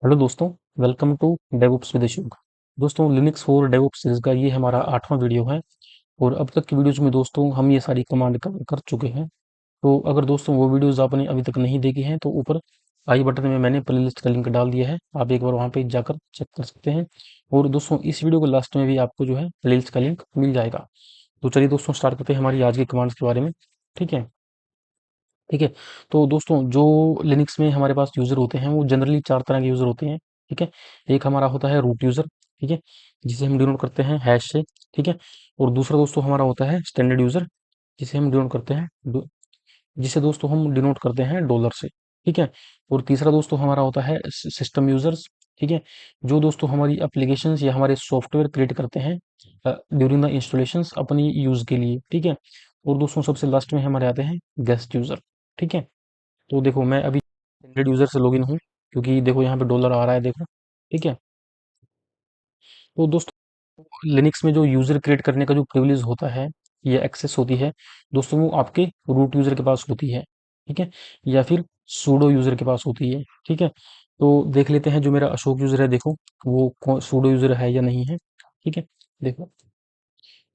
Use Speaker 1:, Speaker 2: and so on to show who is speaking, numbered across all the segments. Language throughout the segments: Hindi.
Speaker 1: हेलो दोस्तों, welcome to DevOps with Ashok. दोस्तों, लिनक्स फॉर डेवऑप्स सीरीज का ये हमारा 8वां वीडियो है। और अब तक की वीडियोज में दोस्तों हम ये सारी कमांड कवर कर चुके हैं। तो अगर दोस्तों वो वीडियोज आपने अभी तक नहीं देखी हैं तो ऊपर आई बटन में मैंने प्लेलिस्ट का लिंक डाल दिया है, आप एक बार वहाँ पे जाकर चेक कर सकते हैं। और दोस्तों इस वीडियो के लास्ट में भी आपको जो है प्लेलिस्ट का लिंक मिल जाएगा। तो चलिए दोस्तों स्टार्ट करते हैं हमारी आज की कमांड्स के बारे में। ठीक है। ठीक है। तो दोस्तों जो लिनक्स में हमारे पास यूज़र होते हैं वो जनरली 4 तरह के यूज़र होते हैं। ठीक है। एक हमारा होता है रूट यूज़र। ठीक है। जिसे हम डिनोट करते हैं हैश से। ठीक है। और दूसरा दोस्तों हमारा होता है स्टैंडर्ड यूज़र, जिसे हम डिनोट करते हैं जिसे दोस्तों हम डिनोट करते हैं डॉलर से। ठीक है। और तीसरा दोस्तों हमारा होता है सिस्टम यूज़र्स। ठीक है। जो दोस्तों हमारी एप्लीकेशंस या हमारे सॉफ्टवेयर क्रिएट करते हैं ड्यूरिंग द इंस्टॉलेशंस अपनी यूज़ के लिए। ठीक है। और दोस्तों सबसे लास्ट में हमारे आते हैं गेस्ट यूज़र। ठीक है। तो देखो मैं अभी स्टैंडर्ड यूजर से लॉगिन हूँ, क्योंकि देखो यहाँ पे डॉलर आ रहा है, देखो। ठीक है। तो दोस्तों लिनक्स में जो यूजर क्रिएट करने का जो प्रिविलेज होता है या एक्सेस होती है दोस्तों, वो आपके रूट यूजर के पास होती है। ठीक है। या फिर सूडो यूजर के पास होती है। ठीक है। तो देख लेते हैं जो मेरा अशोक यूजर है, देखो वो सूडो यूजर है या नहीं है। ठीक है। देखो,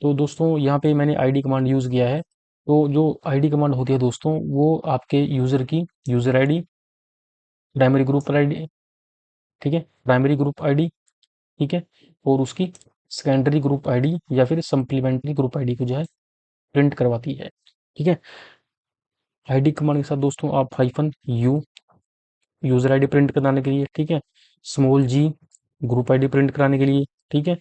Speaker 1: तो दोस्तों यहाँ पे मैंने आईडी कमांड यूज किया है। तो जो आईडी कमांड होती है दोस्तों, वो आपके यूजर की user ID, primary group ID. ठीक है, प्राइमरी ग्रुप आईडी। ठीक है। और उसकी सेकेंडरी ग्रुप आईडी या फिर सप्लीमेंट्री ग्रुप आईडी को जो है प्रिंट करवाती है। ठीक है। आईडी कमांड के साथ दोस्तों आप hyphen you user ID print कराने के लिए। ठीक है। स्मॉल जी ग्रुप आईडी प्रिंट कराने के लिए। ठीक है।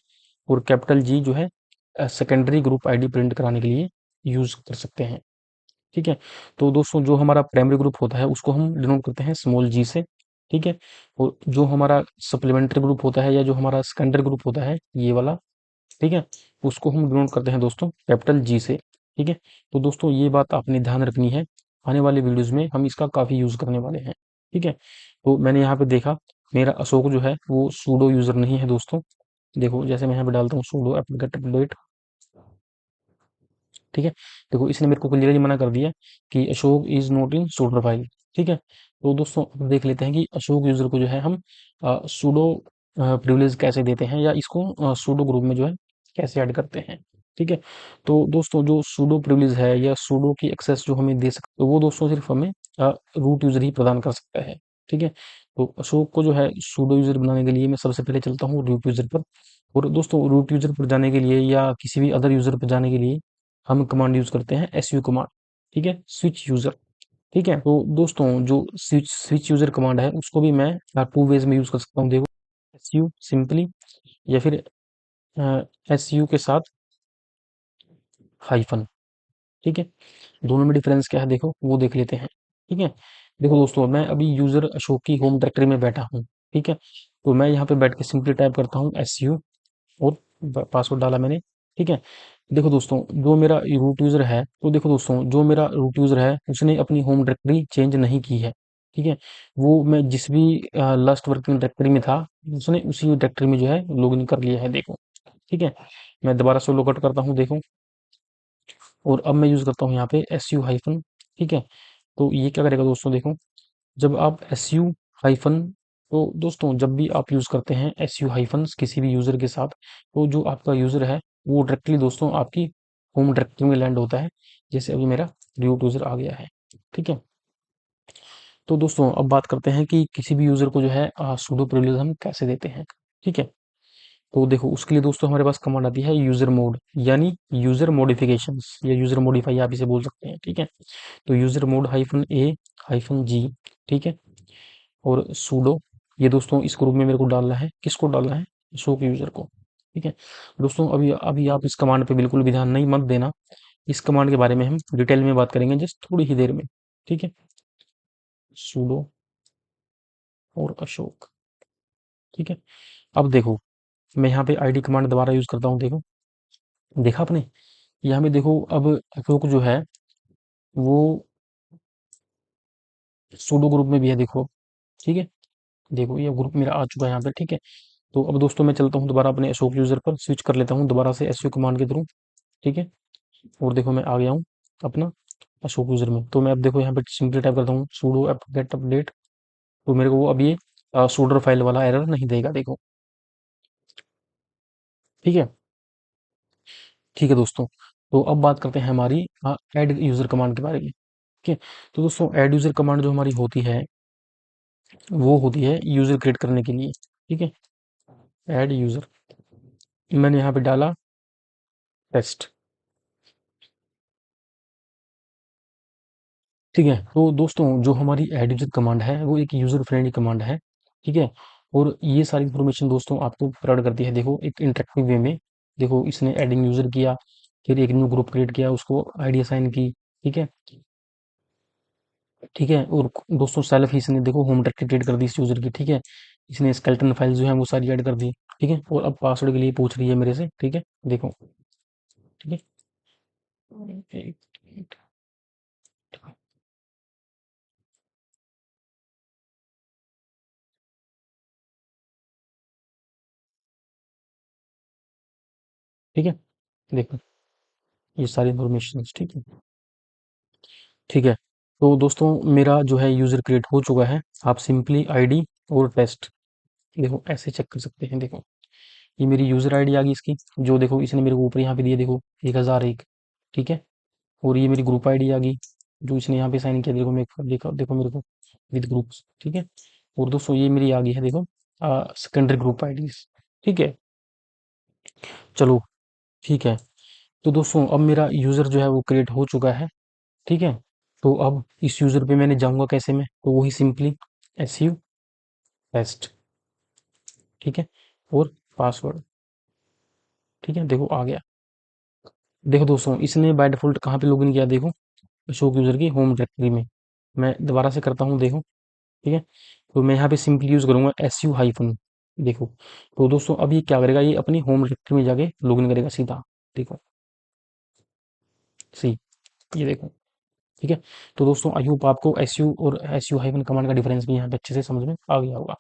Speaker 1: और कैपिटल जी जो है सेकेंडरी ग्रुप आईडी प्रिंट कराने के लिए यूज कर सकते हैं। ठीक है। तो दोस्तों जो हमारा प्राइमरी ग्रुप होता है उसको हम डिनोट करते हैं स्मॉल जी से। ठीक है। और जो हमारा सप्लीमेंट्री ग्रुप होता है या जो हमारा सेकेंडरी ग्रुप होता है ये वाला, ठीक है, उसको हम डिनोट करते हैं दोस्तों कैपिटल जी से। ठीक है। तो दोस्तों ये बात आपने ध्यान रखनी है, आने वाले वीडियोस में हम इसका काफ़ी यूज़ करने वाले हैं। ठीक है। तो मैंने यहाँ पे देखा मेरा अशोक जो है वो सूडो यूज़र नहीं है दोस्तों। देखो जैसे मैं यहाँ पे डालता हूँ सूडो एपीकेट अपडेट। ठीक है। देखो इसने मेरे को क्लियरली मना कर दिया कि Ashok is not in pseudo file. ठीक है। तो दोस्तों अब देख लेते हैं कि अशोक यूजर को जो है हम सूडो प्रिविलेज कैसे देते हैं या इसको सूडो ग्रुप में जो है कैसे ऐड करते हैं। ठीक है। तो दोस्तों जो सूडो प्रिविलेज है या सूडो की एक्सेस जो हमें दे सकते तो वो दोस्तों सिर्फ हमें रूट यूजर ही प्रदान कर सकता है। ठीक है। तो अशोक को जो है सूडो यूजर बनाने के लिए मैं सबसे पहले चलता हूँ रूट यूजर पर। और दोस्तों रूट यूजर पर जाने के लिए या किसी भी अदर यूजर पर जाने के लिए हम कमांड यूज करते हैं एसयू कमांड। ठीक है, स्विच यूजर। ठीक है। तो दोस्तों जो स्विच स्विच यूजर कमांड है उसको भी मैं टू वेज में यूज कर सकता हूँ, देखो। एसयू सिंपली या फिर एसयू के साथ हाइफन। ठीक है। दोनों में डिफरेंस क्या है देखो वो देख लेते हैं। ठीक है। देखो दोस्तों मैं अभी यूजर अशोक की होम डायरेक्टरी में बैठा हूँ। ठीक है। तो मैं यहाँ पे बैठ के सिंपली टाइप करता हूँ एसयू और पासवर्ड डाला मैंने। ठीक है। देखो दोस्तों जो मेरा रूट यूज़र है, तो देखो दोस्तों जो मेरा रूट यूज़र है उसने अपनी होम डायरेक्टरी चेंज नहीं की है। ठीक है। वो मैं जिस भी लास्ट वर्किंग डायरेक्टरी में था उसने उसी डायरेक्टरी में जो है लॉगिन कर लिया है, देखो। ठीक है। मैं दोबारा से लॉगआउट करता हूँ, देखो। और अब मैं यूज़ करता हूँ यहाँ पे एस यू हाइफन। ठीक है। तो ये क्या करेगा दोस्तों, देखो। जब आप एस यू हाइफन, तो दोस्तों जब भी आप यूज़ करते हैं एस यू हाइफन किसी भी यूज़र के साथ, तो जो आपका यूज़र है वो डायरेक्टली दोस्तों आपकी होम डायरेक्टरी में लैंड होता है। जैसे अभी मेरा रूट यूज़र आ गया है। ठीक है। तो दोस्तों अब बात करते हैं कि किसी भी यूज़र को जो है सूडो प्रिविलेज हम कैसे देते हैं। ठीक है। तो देखो उसके लिए दोस्तों हमारे पास कमांड आती है यूज़र मोड, यानी यूज़र मॉडिफिकेशंस या यूज़र मॉडिफाई आप इसे बोल सकते हैं। ठीक है। तो यूज़र मोड हाइफन ए हाइफन जी। ठीक है। और सूडो, ये दोस्तों इस ग्रुप में मेरे को डालना है, किसको डालना है, अशोक यूजर को। ठीक है। दोस्तों अभी अभी आप इस कमांड पे बिल्कुल भी ध्यान नहीं मत देना, इस कमांड के बारे में हम डिटेल में बात करेंगे जस्ट थोड़ी ही देर में। ठीक है। सूडो और अशोक। ठीक है। अब देखो मैं यहाँ पे आईडी कमांड दोबारा यूज करता हूँ, देखो। देखा आपने, यहाँ पे देखो अब अशोक जो है वो सूडो ग्रुप में भी है, देखो। ठीक है। देखो ये ग्रुप मेरा आ चुका है यहाँ पे। ठीक है। तो अब दोस्तों मैं चलता हूँ दोबारा अपने अशोक यूजर पर, स्विच कर लेता हूँ दोबारा से एसयू कमांड के थ्रू। ठीक है। और देखो मैं आ गया हूँ अपना अशोक यूजर में। तो मैं अब देखो यहाँ पे सिंपली टाइप करता हूँ sudo apt get update। तो मेरे को वो अब ये शूडर फाइल वाला एरर नहीं देगा, देखो। ठीक है। ठीक है दोस्तों, तो अब बात करते हैं हमारी ऐड यूजर कमांड के बारे में। ठीक है। तो दोस्तों ऐड यूजर कमांड जो हमारी होती है, वो होती है यूजर क्रिएट करने के लिए। ठीक है। ऐड यूजर, मैंने यहाँ पे डाला टेस्ट। ठीक है। तो दोस्तों जो हमारी ऐड यूजर कमांड है वो एक यूजर फ्रेंडली कमांड है। ठीक है। और ये सारी इन्फॉर्मेशन दोस्तों आपको प्रोवाइड करती है, देखो एक इंटरेक्टिव वे में। देखो इसने एडिंग यूजर किया, फिर एक न्यू ग्रुप क्रिएट किया, उसको आईडी असाइन की। ठीक है। ठीक है। और दोस्तों सेल्फ ही इसने देखो होम डायरेक्टरी क्रिएट कर दी इस यूजर की। ठीक है। इसने स्केलेटन फाइल जो है वो सारी ऐड कर दी। ठीक है। और अब पासवर्ड के लिए पूछ रही है मेरे से। ठीक है। देखो। ठीक है। एक मिनट। ठीक है। देखो ये सारी इन्फॉर्मेशन। ठीक है। ठीक है। तो दोस्तों मेरा जो है यूजर क्रिएट हो चुका है। आप सिंपली आईडी और टेस्ट देखो ऐसे चेक कर सकते हैं। देखो ये मेरी यूजर आईडी आ गई इसकी, जो देखो इसने मेरे को ऊपर यहाँ पे दिया, देखो 1001। ठीक है। और ये मेरी ग्रुप आईडी आ गई, जो इसने यहाँ पे साइन किया, देखो मेरे देखो देखो मेरे को विद ग्रुप्स। ठीक है। और दोस्तों ये मेरी आ गई है, देखो सेकेंडरी ग्रुप आईडी। ठीक है। चलो। ठीक है। तो दोस्तों अब मेरा यूजर जो है वो क्रिएट हो चुका है। ठीक है। तो अब इस यूजर पे मैंने जाऊंगा कैसे मैं, तो वही सिंपली एसयू टेस्ट। ठीक है। और पासवर्ड। ठीक है। देखो आ गया। देखो दोस्तों इसने बाय डिफॉल्ट कहाँ पे लॉगिन किया, देखो अशोक यूजर की होम डायरेक्टरी में। मैं दोबारा से करता हूँ, देखो। ठीक है। तो मैं यहाँ पे सिंपली यूज करूंगा एसयू हाइफन। देखो। तो दोस्तों अब ये क्या करेगा, ये अपनी होम डायरेक्टरी में जाके लॉगिन करेगा सीधा। देखो सी, ये देखो। ठीक है। तो दोस्तों आई होप आपको एसयू और एसयू हाइफन कमांड का डिफरेंस भी यहाँ पे अच्छे से समझ में आ गया होगा।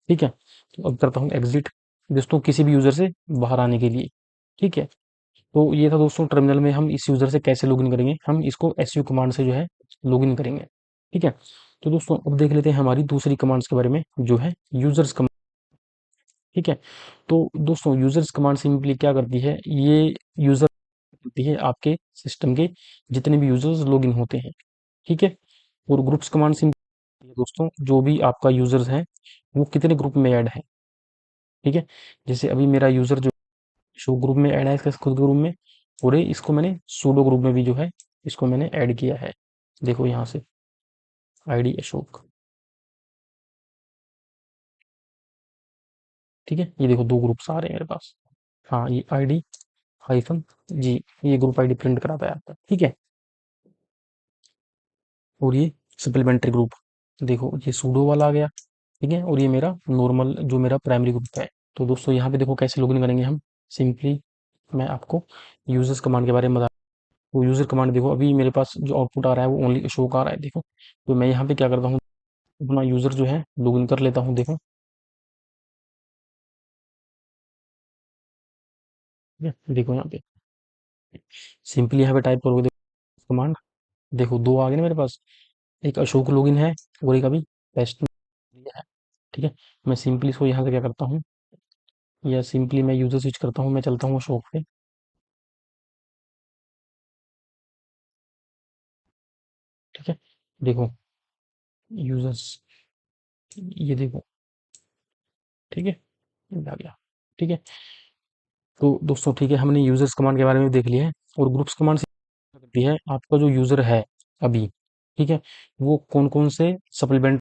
Speaker 1: ठीक है। तो अब करता हूँ एग्जिट, दोस्तों किसी भी यूजर से बाहर आने के लिए। ठीक है। तो ये था दोस्तों टर्मिनल में हम इस यूजर से कैसे लॉगिन करेंगे, हम इसको एसयू कमांड से जो है लॉगिन करेंगे। ठीक है। तो दोस्तों अब देख लेते हैं हमारी दूसरी कमांड्स के बारे में, जो है यूजर्स कमांड। ठीक है। तो दोस्तों यूजर्स कमांड सिंपली क्या करती है, ये यूजर होती है आपके सिस्टम के जितने भी यूजर्स लॉगिन होते हैं। ठीक है। और ग्रुप्स कमांड सिंपली दोस्तों जो भी आपका यूजर्स है वो कितने ग्रुप में ऐड है। ठीक है। जैसे अभी मेरा यूजर जो शो ग्रुप में ऐड है, इसका खुद ग्रुप में, और इसको मैंने सूडो ग्रुप में भी जो है इसको मैंने ऐड किया है। देखो यहाँ से आईडी अशोक। ठीक है। ये देखो दो ग्रुप्स आ रहे हैं मेरे पास। हाँ ये आईडी हाइफन जी, ये ग्रुप आईडी प्रिंट कराता है आपका। ठीक है। और ये सप्लीमेंट्री ग्रुप, देखो ये सूडो वाला आ गया। ठीक है। और ये मेरा नॉर्मल जो मेरा प्राइमरी ग्रुप है। तो दोस्तों यहाँ पे देखो कैसे लॉगिन करेंगे हम, सिंपली मैं आपको यूजर्स कमांड के बारे में बता। वो यूजर कमांड देखो अभी मेरे पास जो आउटपुट आ रहा है वो ओनली अशोक आ रहा है, देखो। तो मैं यहाँ पे क्या करता हूँ, अपना यूजर जो है लॉगिन कर लेता हूँ, देखो। ठीक है। देखो यहाँ पे सिंपली यहाँ पे टाइप करोगे, देखो कमांड, देखो दो आ गए ना मेरे पास, एक अशोक लॉगिन है और एक अभी टेस्ट है। ठीक है। मैं सिंपली इसको यहाँ से क्या करता हूँ, या सिंपली मैं यूजर स्विच करता हूँ, मैं चलता हूँ अशोक पे। ठीक है। देखो यूजर्स, ये देखो। ठीक है। ये आ गया। ठीक है। तो दोस्तों ठीक है, हमने यूजर्स कमांड के बारे में देख लिया है। और ग्रुप्स कमांड से क्या करती है, आपका जो यूजर है अभी, ठीक है, वो कौन कौन से सप्लीमेंट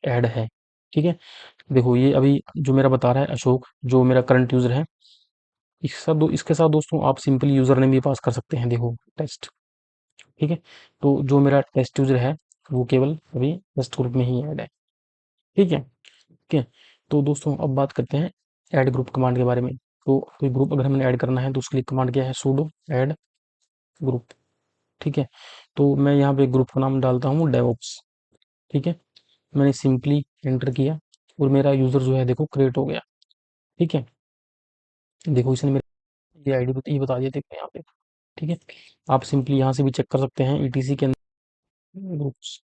Speaker 1: ऐड है। ठीक है। देखो ये अभी जो मेरा बता रहा है अशोक, जो मेरा करंट यूजर है, इसके साथ दोस्तों आप सिंपली यूजर नेम भी पास कर सकते हैं, देखो टेस्ट। ठीक है। तो जो मेरा टेस्ट यूजर है वो केवल अभी टेस्ट ग्रुप में ही ऐड है। ठीक है। ठीक है। तो दोस्तों अब बात करते हैं ऐड ग्रुप कमांड के बारे में। तो कोई ग्रुप अगर हमें ऐड करना है तो उसके लिए कमांड क्या है, sudo ऐड ग्रुप। ठीक है। तो मैं यहाँ पे ग्रुप का नाम डालता हूँ डेवऑप्स। ठीक है। मैंने सिंपली एंटर किया और मेरा यूजर जो है देखो क्रिएट हो गया। ठीक है। देखो इसने मेरी ये आईडी ये बता दिया, देखो यहाँ पे। ठीक है। आप सिंपली यहाँ से भी चेक कर सकते हैं ईटीसी के अंदर ग्रुप्स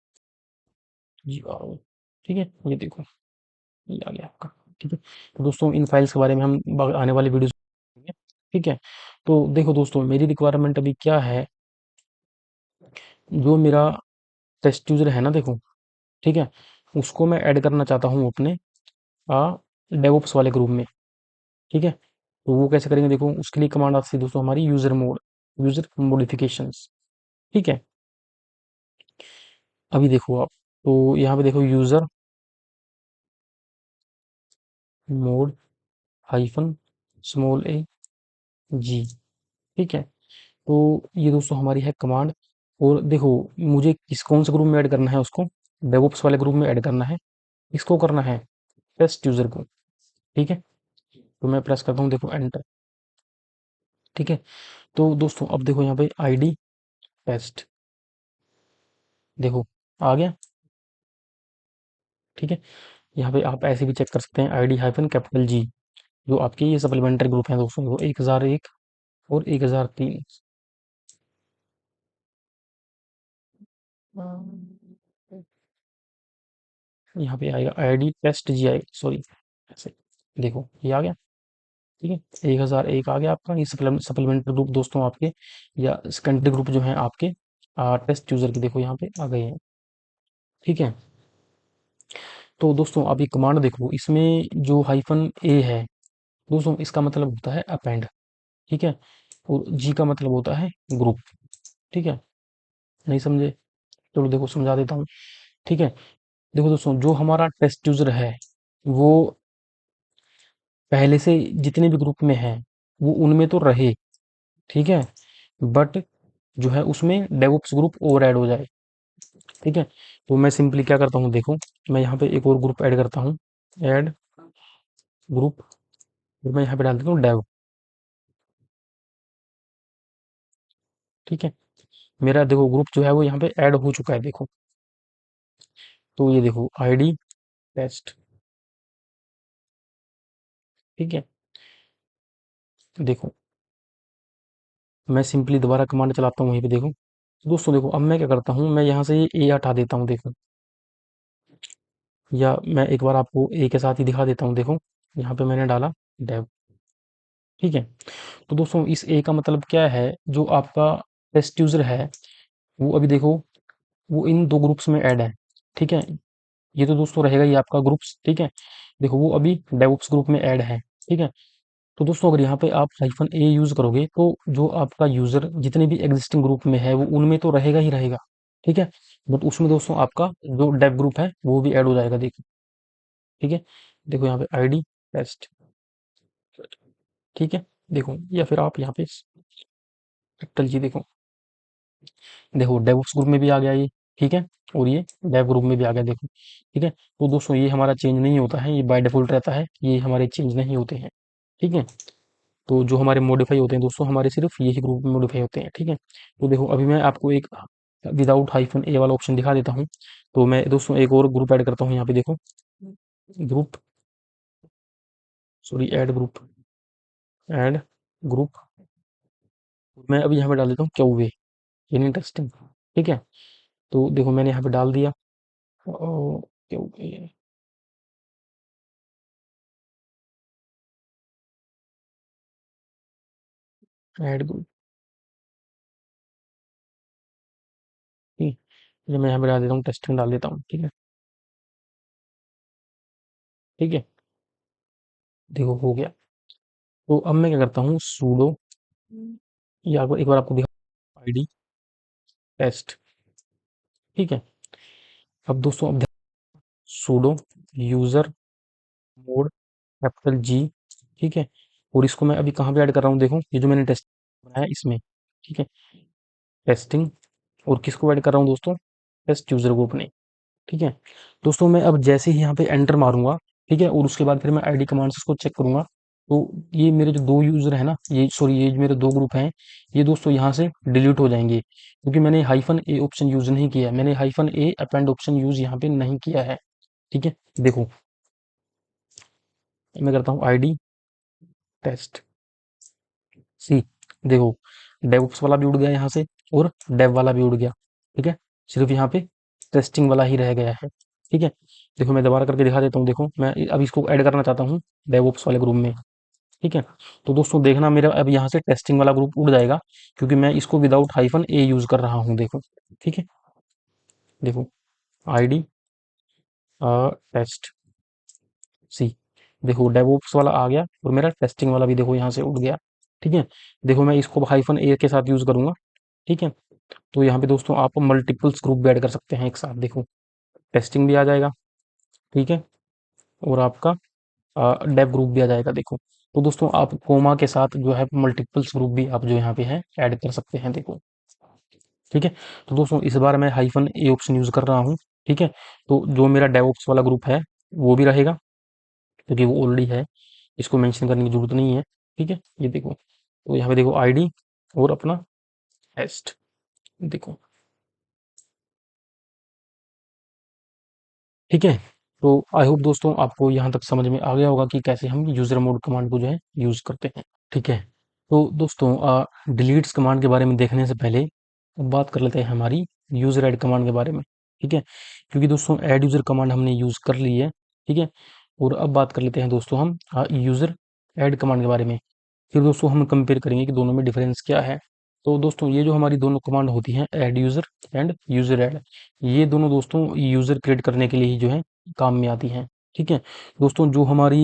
Speaker 1: जी। ठीक है। ये देखो ये आ गया आपका। ठीक है, तो दोस्तों इन फाइल्स के बारे में हम आने वाली वीडियोस में, ठीक है। तो देखो दोस्तों, मेरी रिक्वायरमेंट अभी क्या है, जो मेरा टेस्ट यूजर है ना, देखो, ठीक है, उसको मैं ऐड करना चाहता हूँ अपने डेवऑप्स वाले ग्रुप में। ठीक है, तो वो कैसे करेंगे, देखो उसके लिए कमांड आती है दोस्तों हमारी यूजर मोड, यूजर मॉडिफिकेशंस। ठीक है, अभी देखो आप, तो यहाँ पे देखो यूजर मोड हाइफन स्मॉल ए जी। ठीक है, तो ये दोस्तों हमारी है कमांड। और देखो, मुझे किस कौन से ग्रुप में ऐड करना है उसको, डेवऑप्स वाले ग्रुप में ऐड करना है। इसको करना है टेस्ट यूजर को। ठीक है, तो मैं प्रेस करता हूँ, देखो एंटर। ठीक है, तो दोस्तों अब देखो यहाँ पे आईडी टेस्ट, देखो आ गया। ठीक है, यहाँ पे आप ऐसे भी चेक कर सकते हैं, आईडी हाइफन कैपिटल जी, जो आपके ये सप्लीमेंट्री ग्रुप हैं दोस्तों, वो 1001 और 1003। यहाँ पे आएगा आईडी टेस्ट जी, आई सॉरी, ऐसे देखो ये आ गया। ठीक है, 1001 आ गया आपका, ये सप्लीमेंट्री ग्रुप दोस्तों आपके, या सेकेंडरी ग्रुप जो है आपके टेस्ट यूजर के, देखो यहाँ पे आ गए हैं। ठीक है, तो दोस्तों आप ये कमांड देखो, इसमें जो हाइफन ए है दोस्तों, इसका मतलब होता है अपेंड। ठीक है, और जी का मतलब होता है ग्रुप। ठीक है, नहीं समझे, चलो देखो समझा देता हूँ। ठीक है, देखो दोस्तों, जो हमारा टेस्ट यूजर है, वो पहले से जितने भी ग्रुप में है, वो उनमें तो रहे। ठीक है, बट जो है उसमें डेवऑप्स ग्रुप और ऐड हो जाए। ठीक है, तो मैं सिंपली क्या करता हूँ, देखो मैं यहाँ पे एक और ग्रुप ऐड करता हूँ, ऐड ग्रुप, और मैं यहाँ पे डाल देता हूँ डेव। ठीक है, मेरा देखो ग्रुप जो है वो यहाँ पे ऐड हो चुका है, देखो। तो ये देखो आईडी टेस्ट। ठीक है, देखो मैं सिंपली दोबारा कमांड चलाता हूँ वहीं पे, देखो दोस्तों, देखो अब मैं क्या करता हूँ, मैं यहाँ से ये ए हटा देता हूँ, देखो, या मैं एक बार आपको ए के साथ ही दिखा देता हूँ, देखो यहाँ पे मैंने डाला डेव। ठीक है, तो दोस्तों इस ए का मतलब क्या है, जो आपका टेस्ट यूजर है, वो अभी देखो, वो इन दो ग्रुप्स में ऐड है। ठीक है, ये तो दोस्तों रहेगा ही आपका ग्रुप्स। ठीक है, देखो वो अभी डेवऑप्स ग्रुप में ऐड है। ठीक है, तो दोस्तों अगर यहाँ पे आप हाइफन ए यूज करोगे, तो जो आपका यूजर जितने भी एग्जिस्टिंग ग्रुप में है, वो उनमें तो रहेगा ही रहेगा। ठीक है, बट उसमें दोस्तों आपका जो डेव ग्रुप है वो भी ऐड हो जाएगा, देखो। ठीक है, देखो यहाँ पे आईडी टेस्ट। ठीक है, देखो, या फिर आप यहाँ पे कैपिटल जी, देखो, देखो डेवऑप्स ग्रुप में भी आ गया ये। ठीक है, और ये डेव ग्रुप में भी आ गया, देखो। ठीक है, तो दोस्तों ये हमारा चेंज नहीं होता है, ये बाय डिफॉल्ट रहता है, ये हमारे चेंज नहीं होते हैं। ठीक है, तो जो हमारे मॉडिफाई होते हैं दोस्तों, हमारे सिर्फ यही ग्रुप में मॉडिफाई होते हैं। ठीक है, तो देखो अभी मैं आपको एक विदाउट हाइफन ए वाला ऑप्शन दिखा देता हूँ। तो मैं दोस्तों एक और ग्रुप ऐड करता हूँ यहाँ पे, देखो group, sorry add group, add group, मैं अभी यहाँ पे डाल देता हूँ क्यूए, यानी टेस्टिंग। ठीक है, तो देखो मैंने यहाँ पे डाल दिया क्यूए, ऐड ग्रुप। ठीक है, मैं यहाँ पे डाल देता हूँ टेस्टिंग, डाल देता हूँ। ठीक है, ठीक है, देखो हो गया। तो अब मैं क्या करता हूँ, सूडो, या एक बार आपको दिखा, आईडी टेस्ट। ठीक है, अब दोस्तों अब pseudo user mode capital G. ठीक है, और इसको मैं अभी कहाँ पे ऐड कर रहा हूँ, देखो ये जो मैंने टेस्ट बनाया इसमें। ठीक है, टेस्टिंग, और किसको ऐड कर रहा हूँ दोस्तों, टेस्ट यूजर को अपने। ठीक है, दोस्तों मैं अब जैसे ही यहाँ पे एंटर मारूंगा, ठीक है, और उसके बाद फिर मैं आईडी कमांड से इसको चेक करूंगा, तो ये मेरे जो दो यूजर है ना, ये सॉरी, ये जो मेरे दो ग्रुप हैं, ये दोस्तों यहाँ से डिलीट हो जाएंगे, क्योंकि मैंने हाइफन ए ऑप्शन यूज नहीं किया है, मैंने हाइफन ए अपेंड ऑप्शन यूज यहाँ पे नहीं किया है। ठीक है, देखो मैं करता हूँ आईडी टेस्ट सी, देखो डेवऑप्स वाला भी उड़ गया यहाँ से, और डेव वाला भी उड़ गया। ठीक है, सिर्फ यहाँ पे टेस्टिंग वाला ही रह गया है। ठीक है, देखो मैं दोबारा करके दिखा देता हूँ। देखो मैं अब इसको ऐड करना चाहता हूँ डेवऑप्स वाले ग्रुप में। ठीक है, तो दोस्तों देखना मेरा अब यहाँ से टेस्टिंग वाला ग्रुप उड़ जाएगा, क्योंकि मैं इसको विदाउट हाइफन ए यूज कर रहा हूँ। देखो ठीक है, देखो आईडी टेस्ट सी, देखो डेवऑप्स वाला आ गया और मेरा टेस्टिंग वाला भी देखो यहाँ से उड़ गया। ठीक है, देखो मैं इसको हाइफन ए के साथ यूज करूंगा। ठीक है, तो यहाँ पे दोस्तों आप मल्टीपल्स ग्रुप भी ऐड कर सकते हैं एक साथ। देखो टेस्टिंग भी आ जाएगा। ठीक है, और आपका डेव ग्रुप भी आ जाएगा। देखो तो दोस्तों आप कोमा के साथ जो है मल्टीपल्स ग्रुप भी आप जो यहाँ पे है ऐड कर सकते हैं। देखो ठीक है, तो दोस्तों इस बार मैं हाइफन ए ऑप्शन यूज कर रहा हूँ। ठीक है, तो जो मेरा डेवऑप्स वाला ग्रुप है वो भी रहेगा, क्योंकि वो ऑलरेडी है, इसको मेंशन करने की जरूरत नहीं है। ठीक है, ये देखो तो यहाँ पे देखो आईडी और अपना टेस्ट। देखो ठीक है, तो आई होप दोस्तों आपको यहाँ तक समझ में आ गया होगा कि कैसे हम यूजर मोड कमांड को जो है यूज करते हैं। ठीक है, तो दोस्तों डिलीट्स कमांड के बारे में देखने से पहले अब बात कर लेते हैं हमारी यूजर ऐड कमांड के बारे में। ठीक है, क्योंकि दोस्तों ऐड यूजर कमांड हमने यूज कर ली है। ठीक है, और अब बात कर लेते हैं दोस्तों हम यूजर ऐड कमांड के बारे में। फिर दोस्तों हम कंपेयर करेंगे कि दोनों में डिफरेंस क्या है। तो दोस्तों ये जो हमारी दोनों कमांड होती हैं, add user and user add, ये दोनों दोस्तों यूजर क्रिएट करने के लिए ही जो है काम में आती हैं। ठीक है, दोस्तों जो हमारी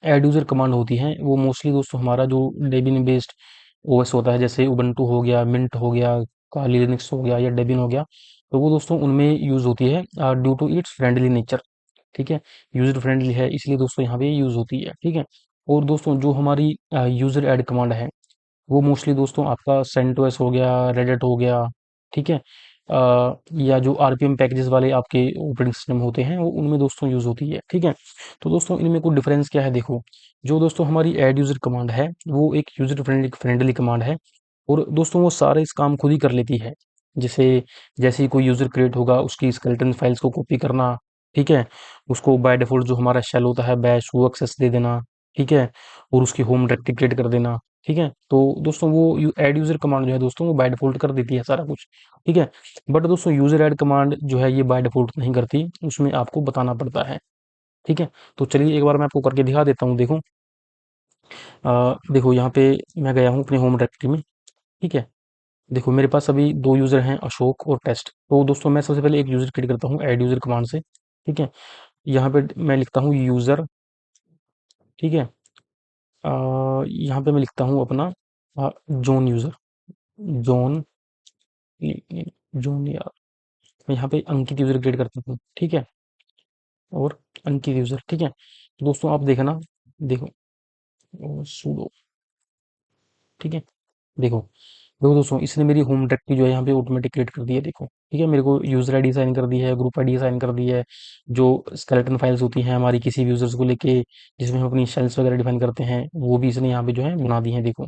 Speaker 1: ऐड यूजर कमांड होती है वो मोस्टली दोस्तों हमारा जो डेबिन बेस्ड ओएस होता है, जैसे उबंटू हो गया, मिंट हो गया, काली लिनक्स हो गया या डेबिन हो गया, तो वो दोस्तों उनमें यूज होती है due to its friendly nature. ठीक है, यूजर फ्रेंडली है इसलिए दोस्तों यहाँ पे यूज होती है। ठीक है, और दोस्तों जो हमारी यूजर ऐड कमांड है वो मोस्टली दोस्तों आपका सेंटोस हो गया, रेडिट हो गया। ठीक है, या जो आरपीएम पैकेजेस वाले आपके ऑपरेटिंग सिस्टम होते हैं वो उनमें दोस्तों यूज होती है। ठीक है, तो दोस्तों इनमें कोई डिफरेंस क्या है। देखो जो दोस्तों हमारी ऐड यूजर कमांड है वो एक यूजर फ्रेंडली कमांड है, और दोस्तों वो सारे इस काम खुद ही कर लेती है। जैसे जैसे ही कोई यूजर क्रिएट होगा उसकी स्केलेटन फाइल्स को कॉपी करना। ठीक है, उसको बाय डिफॉल्ट जो हमारा शेल होता है बैश वो एक्सेस दे देना। ठीक है, और उसकी होम डायरेक्टरी क्रिएट कर देना। ठीक है, तो दोस्तों वो ऐड यूजर कमांड जो है दोस्तों वो बाय डिफॉल्ट कर देती है सारा कुछ। ठीक है, बट दोस्तों यूजर ऐड कमांड जो है ये बाय डिफॉल्ट नहीं करती, उसमें आपको बताना पड़ता है। ठीक है, तो चलिए एक बार मैं आपको करके दिखा देता हूँ। देखो देखो यहाँ पे मैं गया हूँ अपने होम डायरेक्टरी में। ठीक है, देखो मेरे पास अभी दो यूजर हैं, अशोक और टेस्ट। तो दोस्तों मैं सबसे पहले एक यूजर क्रिएट करता हूँ ऐड यूजर कमांड से। ठीक है, यहाँ पे मैं लिखता हूँ यूजर। ठीक है, यहाँ पे मैं लिखता हूँ अपना जोन यूजर, जोन जोन यार, मैं यहाँ पे अंकित यूजर क्रिएट करता हूँ। ठीक है, और अंकित यूजर। ठीक है, तो दोस्तों आप देखना, देखो सुडो। ठीक है, देखो देखो दोस्तों इसने मेरी होम डायरेक्टरी जो है यहाँ पे ऑटोमेटिक क्रिएट कर दी है। देखो ठीक है, मेरे को यूजर आईडी साइन कर दी है, ग्रुप आईडी साइन कर दी है, जो स्केलेटन फाइल्स होती हैं हमारी किसी भी यूजर्स को लेके जिसमें हम अपनी शेल्स वगैरह डिफाइन करते हैं वो भी इसने यहाँ पे जो है बना दी है। देखो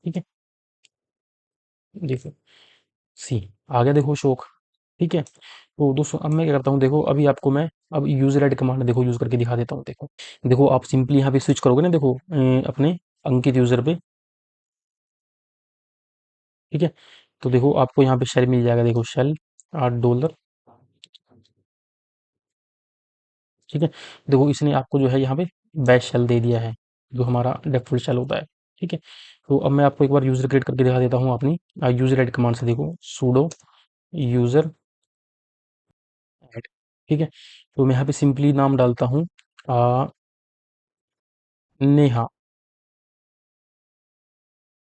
Speaker 1: ठीक है, देखो सी आ गया, देखो शौक। ठीक है, तो दोस्तों अब मैं क्या करता हूँ, देखो अभी आपको मैं अब यूजर ऐड कमांड देखो यूज करके दिखा देता हूँ। देखो देखो आप सिंपली यहाँ पे स्विच करोगे ना, देखो अपने अंकित यूजर पे। ठीक है, तो देखो आपको यहाँ पे शेल मिल जाएगा। देखो शेल $8। ठीक है, देखो इसने आपको जो है यहाँ पे बैश शेल दे दिया है, जो हमारा डिफ़ॉल्ट शेल होता है। ठीक है, तो अब मैं आपको एक बार यूजर क्रिएट करके दिखा देता हूँ अपनी यूजर ऐड कमांड से। देखो sudo यूजर ऐड। ठीक है, तो मैं यहाँ पे सिंपली नाम डालता हूँ नेहा।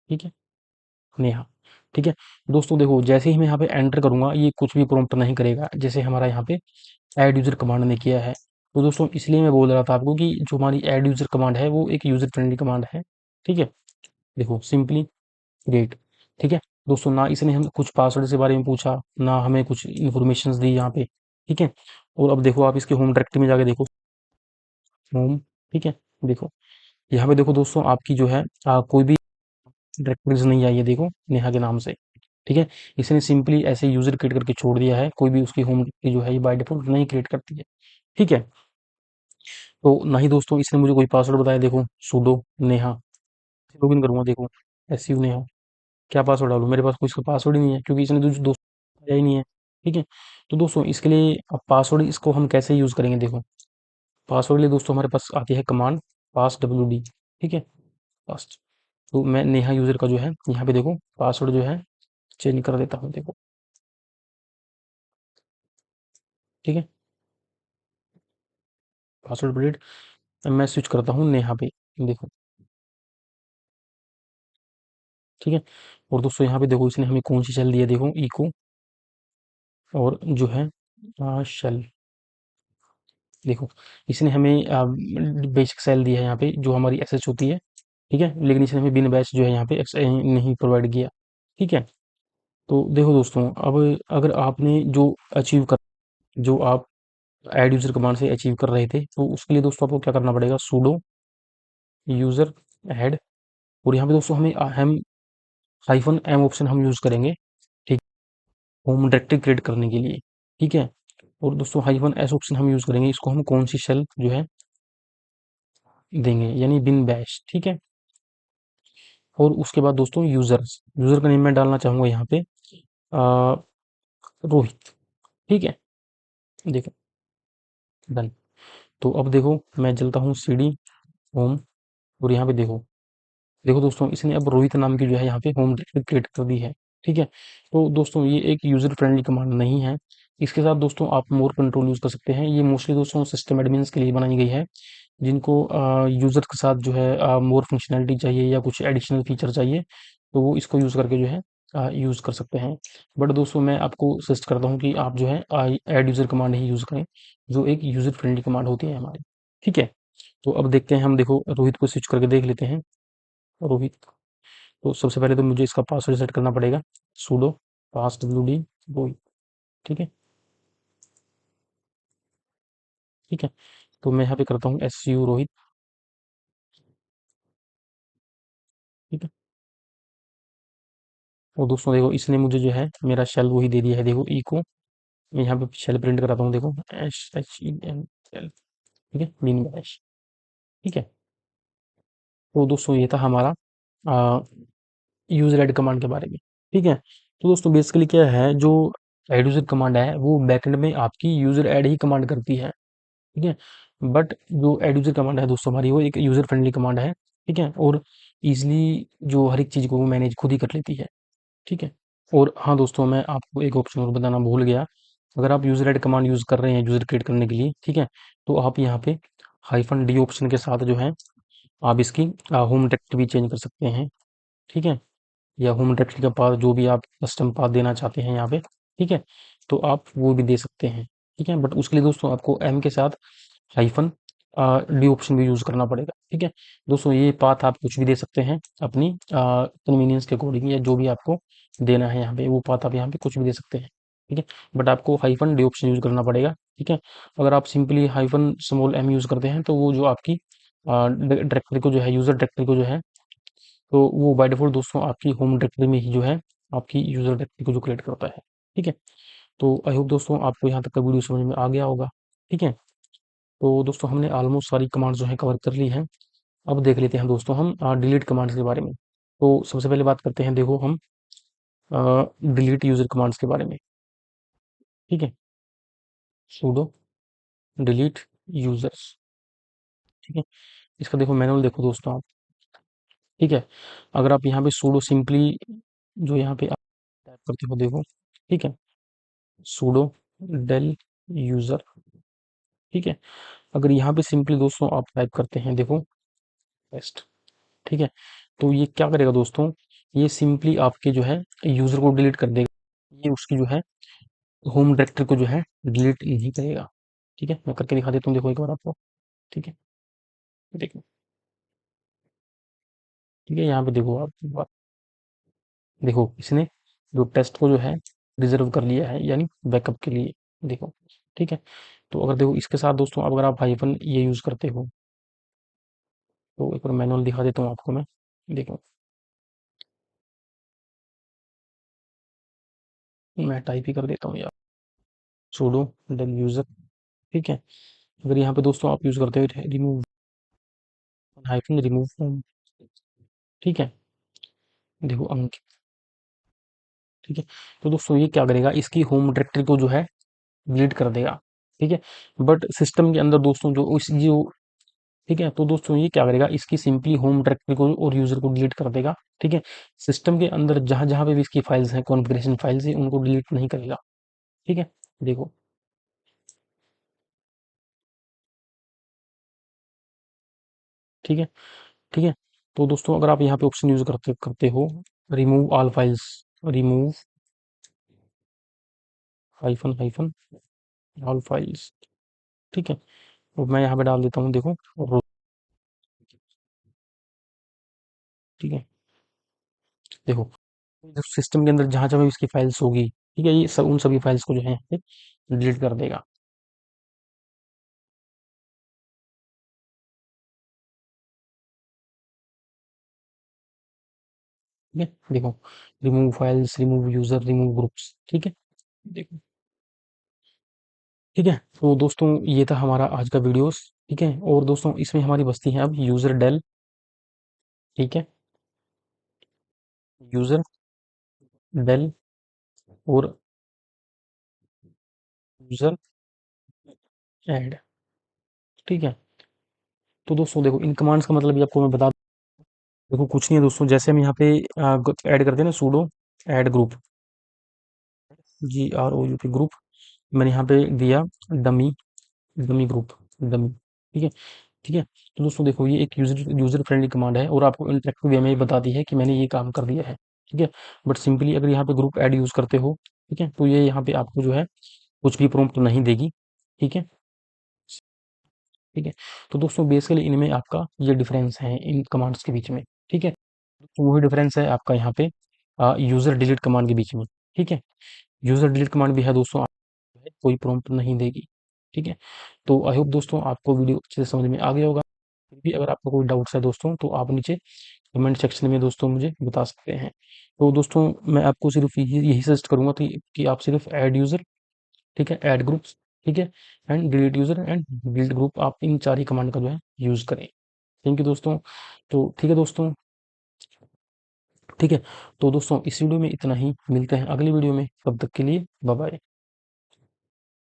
Speaker 1: ठीक है, नेहा। ठीक है, दोस्तों देखो जैसे ही मैं यहाँ पे एंटर करूंगा ये कुछ भी प्रॉम्प्ट नहीं करेगा, जैसे हमारा यहाँ पे ऐड यूजर कमांड ने किया है। तो दोस्तों इसलिए मैं बोल रहा था आपको कि जो हमारी ऐड यूजर कमांड है वो एक यूजर फ्रेंडली कमांड है। ठीक है, देखो सिंपली क्रिएट। ठीक है, दोस्तों ना इसने हम कुछ पासवर्ड के बारे में पूछा, ना हमें कुछ इन्फॉर्मेशन दी यहाँ पे। ठीक है, और अब देखो आप इसके होम डायरेक्टरी में जाके देखो होम। ठीक है, देखो यहाँ पे देखो दोस्तों आपकी जो है कोई भी डायरेक्टरीज नहीं आई है। देखो नेहा के नाम से। ठीक है, इसने सिंपली ऐसे यूजर क्रिएट करके छोड़ दिया है, कोई भी उसकी होम डायरेक्टरी जो है ये बाय डिफॉल्ट नहीं क्रिएट करती है। ठीक है, तो ना ही दोस्तों इसने मुझे कोई पासवर्ड बताया। देखो sudo नेहा, लॉगिन करूंगा। देखो एस यू नेहा, क्या पासवर्ड डालूं, मेरे पास कोई इसका पासवर्ड ही नहीं है, क्योंकि इसने दोस्त बताया ही नहीं है। ठीक है। तो दोस्तों इसके लिए अब पासवर्ड इसको हम कैसे यूज़ करेंगे देखो, पासवर्ड के लिए दोस्तों हमारे पास आती है कमांड पास wd, ठीक है, पास। तो मैं नेहा यूज़र का जो है यहाँ पे देखो पासवर्ड जो है चेंज कर देता हूँ देखो, ठीक है, पासवर्ड अपडेट। अब मैं स्विच करता हूँ नेहा पे, देखो, ठीक है। और दोस्तों यहाँ पे देखो इसने हमें कौन सी शेल दी है, देखो इको और जो है शेल, देखो इसने हमें बेसिक शेल दी है यहाँ पे जो हमारी एसएच होती है, ठीक है, लेकिन इसने हमें बिन बैश जो है यहाँ पे नहीं प्रोवाइड किया, ठीक है। तो देखो दोस्तों अब अगर आपने जो अचीव कर, जो आप ऐड यूजर कमांड से अचीव कर रहे थे, तो उसके लिए दोस्तों आपको क्या करना पड़ेगा, sudo यूजर ऐड, और यहाँ पे दोस्तों हम हाइफन एम ऑप्शन हम यूज करेंगे, ठीक, होम डायरेक्टरी क्रिएट करने के लिए, ठीक है। और दोस्तों हाइफन एस ऑप्शन हम यूज करेंगे, इसको हम कौन सी शेल जो है देंगे, यानी बिन बैश, ठीक है। और उसके बाद दोस्तों यूजर का नेम मैं डालना चाहूंगा यहाँ पे रोहित, ठीक है, देखो डन। तो अब देखो मैं चलता हूँ सीडी होम, और यहाँ पे देखो, देखो दोस्तों इसने अब रोहित नाम की जो है यहाँ पे होम डायरेक्टरी क्रिएट कर दी है, ठीक है। तो दोस्तों ये एक यूजर फ्रेंडली कमांड नहीं है, इसके साथ दोस्तों आप मोर कंट्रोल यूज कर सकते हैं, ये मोस्टली दोस्तों सिस्टम एडमिन्स के लिए बनाई गई है, जिनको यूजर के साथ जो है मोर फंक्शनैलिटी चाहिए या कुछ एडिशनल फीचर चाहिए, तो वो इसको यूज करके जो है यूज कर सकते हैं। बट दोस्तों मैं आपको सजेस्ट करता हूँ कि आप जो है ऐड यूजर कमांड ही यूज करें, जो एक यूजर फ्रेंडली कमांड होती है हमारी, ठीक है। तो अब देखते हैं हम, देखो रोहित को स्विच करके देख लेते हैं, रोहित। तो सबसे पहले तो मुझे इसका पासवर्ड सेट करना पड़ेगा, sudo pass wd रोहित, ठीक है, ठीक है। तो मैं यहाँ पे करता हूँ su रोहित, ठीक है। और दोस्तों देखो इसने मुझे जो है मेरा शेल वही दे दिया है, देखो इको, मैं यहाँ पे शेल प्रिंट कराता हूँ, देखो SHEL, ठीक है, मीन बैश, ठीक है। तो दोस्तों ये था हमारा यूजर ऐड कमांड के बारे में, ठीक है। तो दोस्तों बेसिकली क्या है, जो ऐड यूजर कमांड है वो बैकएंड में आपकी यूजर ऐड ही कमांड करती है, ठीक है। बट जो एड यूजर कमांड है दोस्तों हमारी, वो एक यूजर फ्रेंडली कमांड है, ठीक है, और इजीली जो हर एक चीज को वो मैनेज खुद ही कर लेती है, ठीक है। और हाँ दोस्तों मैं आपको एक ऑप्शन और बताना भूल गया, अगर आप यूजर ऐड कमांड यूज कर रहे हैं यूजर क्रिएट करने के लिए, ठीक है, तो आप यहाँ पे हाइफन डी ऑप्शन के साथ जो है आप इसकी होम डायरेक्टरी भी चेंज कर सकते हैं, ठीक है, या होम डायरेक्टरी का पाथ जो भी आप कस्टम पाथ देना चाहते हैं यहाँ पे, ठीक है, तो आप वो भी दे सकते हैं, ठीक है। बट उसके लिए दोस्तों आपको एम के साथ हाइफन डी ऑप्शन भी यूज करना पड़ेगा, ठीक है। दोस्तों ये पाथ आप कुछ भी दे सकते हैं अपनी कन्वीनियंस के अकॉर्डिंग, या जो भी आपको देना है यहाँ पे वो पाथ आप यहाँ पे कुछ भी दे सकते हैं, ठीक है। बट आपको हाइफन डी ऑप्शन यूज करना पड़ेगा, ठीक है। अगर आप simply hyphen small M use करते हैं तो वो जो आपकी डायरेक्टरी को जो है, यूजर डायरेक्टरी को जो है, तो वो बाय डिफॉल्ट दोस्तों आपकी होम डायरेक्टरी में ही जो है आपकी यूजर डायरेक्टरी को जो क्रिएट करता है, ठीक है। तो आई होप दोस्तों आपको यहाँ तक का वीडियो समझ में आ गया होगा, ठीक है। तो दोस्तों हमने ऑलमोस्ट सारी कमांड्स जो है कवर कर ली हैं। अब देख लेते हैं दोस्तों हम डिलीट कमांड्स के बारे में। तो सबसे पहले बात करते हैं, देखो हम डिलीट यूजर कमांड्स के बारे में, ठीक है, sudo डिलीट यूजर्स, ठीक है। इसका देखो मैनुअल देखो दोस्तों आप, ठीक है। अगर आप यहाँ पे sudo सिंपली जो यहाँ पे आप टाइप करते हो देखो, ठीक है, sudo del यूजर, ठीक है। अगर यहाँ पे सिंपली दोस्तों आप टाइप करते हैं देखो टेस्ट, ठीक है, तो ये क्या करेगा दोस्तों, ये सिंपली आपके जो है यूजर को डिलीट कर देगा, ये उसकी जो है होम डायरेक्टरी को जो है डिलीट नहीं करेगा, ठीक है। मैं करके दिखा देता हूँ, देखो एक बार आपको, ठीक है, देखो, ठीक है, यहाँ पे देखो आप देखो इसने जो टेस्ट को जो है रिजर्व कर लिया है, यानी बैकअप के लिए, देखो, ठीक है। तो अगर देखो इसके साथ दोस्तों अगर आप हाइफन ये यूज करते हो, तो एक बार मैनुअल दिखा देता हूँ आपको मैं, देखो मैं टाइप ही कर देता हूँ यार, sudo del यूजर, ठीक है। अगर यहाँ पे दोस्तों आप यूज करते हो रिमूव हाइफन रिमूव फ्रॉम, ठीक है, देखो अंकित, ठीक है। तो दोस्तों ये क्या करेगा, इसकी होम डायरेक्टरी को जो है डिलीट कर देगा। ठीक है। बट सिस्टम के अंदर दोस्तों जो इस जो ठीक है, तो दोस्तों ये क्या करेगा, इसकी सिंपली होम डायरेक्टरी को और यूजर को डिलीट कर देगा। ठीक है। सिस्टम के अंदर जहां जहां पे भी इसकी फाइल्स हैं, कॉन्फ़िगरेशन फाइल्स है, उनको डिलीट नहीं करेगा। ठीक है। देखो। ठीक है। ठीक है। तो दोस्तों अगर आप यहाँ पे ऑप्शन यूज करते करते हो, remove all files, remove hyphen hyphen all files. ठीक है। और मैं यहाँ पे डाल देता हूँ, देखो। ठीक है। देखो, सिस्टम के अंदर जहां जहां भी इसकी फाइल्स होगी, ठीक है, ये सब उन सभी फाइल्स को जो है यहाँ पे डिलीट कर देगा। ठीक है। देखो, remove files, remove user, remove groups. ठीक है। देखो। ठीक है। तो दोस्तों ये था हमारा आज का वीडियोस। ठीक है। और दोस्तों इसमें हमारी बस्ती है अब यूजर डेल। ठीक है। यूजर डेल और यूजर ऐड। ठीक है। तो दोस्तों देखो, इन कमांड्स का मतलब ये आपको मैं बता देखो, कुछ नहीं है दोस्तों, जैसे हम यहाँ पे ऐड करते हैं ना, pseudo add group, GROUP group, मैंने यहाँ पे दिया डमी, डमी ग्रुप, डमी। ठीक है। ठीक है। तो दोस्तों देखो, ये एक यूजर यूजर फ्रेंडली कमांड है और आपको इंटरेक्टिव वे में ही बता दी है कि मैंने ये काम कर दिया है। ठीक है। बट सिंपली अगर यहाँ पे ग्रुप ऐड यूज करते हो, ठीक है, तो ये यहाँ पे आपको जो है कुछ भी प्रॉम्प्ट नहीं देगी। ठीक है। ठीक है। तो दोस्तों बेसिकली इनमें आपका ये डिफरेंस है इन कमांड्स के बीच में। ठीक है। तो वही डिफरेंस है आपका यहाँ पे यूजर डिलीट कमांड के बीच में। ठीक है। यूजर डिलीट कमांड भी है दोस्तों, कोई प्रॉम्प्ट नहीं देगी। ठीक है। तो आई होप दोस्तों आपको वीडियो अच्छे से समझ में आ गया होगा। फिर भी अगर आपको कोई डाउट्स है दोस्तों, तो आप नीचे कमेंट सेक्शन में दोस्तों मुझे बता सकते हैं। तो दोस्तों मैं आपको सिर्फ यही सजेस्ट करूंगा कि आप सिर्फ ऐड यूजर, ठीक है, ऐड ग्रुप्स, ठीक है, and delete user and delete group, आप इन 4 ही कमांड का जो है यूज करें। थैंक यू दोस्तों। तो ठीक है दोस्तों। ठीक है। तो दोस्तों इस वीडियो में इतना ही, मिलते हैं अगली वीडियो में, तब तक के लिए बाय बाय।